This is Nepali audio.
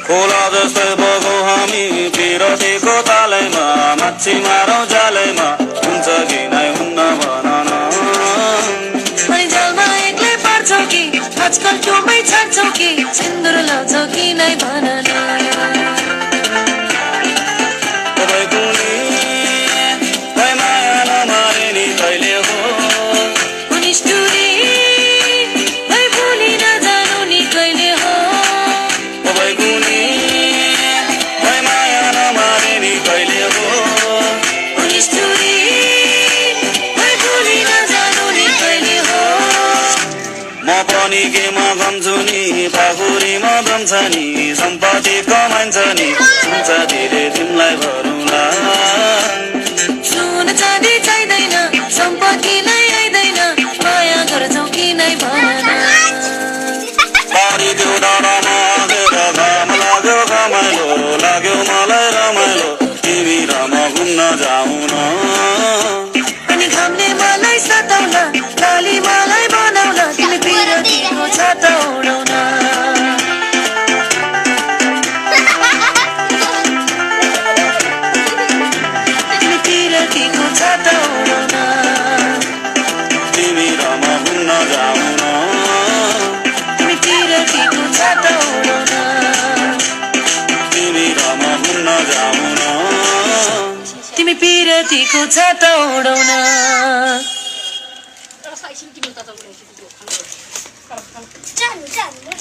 खोला जस्तै बगौँ हामी पिरतीको तालैमा माछी मारौँ जालैमा हुन्छ कि नै हुन्न भन न अनि जलमा एक्लै पार्छौ कि आजकल टोमै छाड्छौ कि सिन्दुर लाउँछौ कि नै भन न केमा गम्छु नि पाखुरीमा ब्रन्छ नि सम्पत्ति कमाइन्छ नि हुन्छ धेरै तिमीलाई भरौँला सुन चाँदी चाहिँदैन सम्पत्ति नै आइदैन माया गर्छौ कि नै भन न बारी त्यो डाँडामा आगेर घाम लाग्यो घमाइलो लाग्यो मलाई रमाइलो तिमी र म घुम्न जाउँ न अनि घामले मलाई सताउला लाली मलाई बनाउला तिमी पिरतीको छाता उडाउन तिमी पिरतीको छाता उडाउन तिमी र म घुम्न जाउँ न तिमी पिरतीको छाता उडाउन तिमी र म घुम्न जाउँ न तिमी पिरतीको छाता उडाउन Jangan, jangan.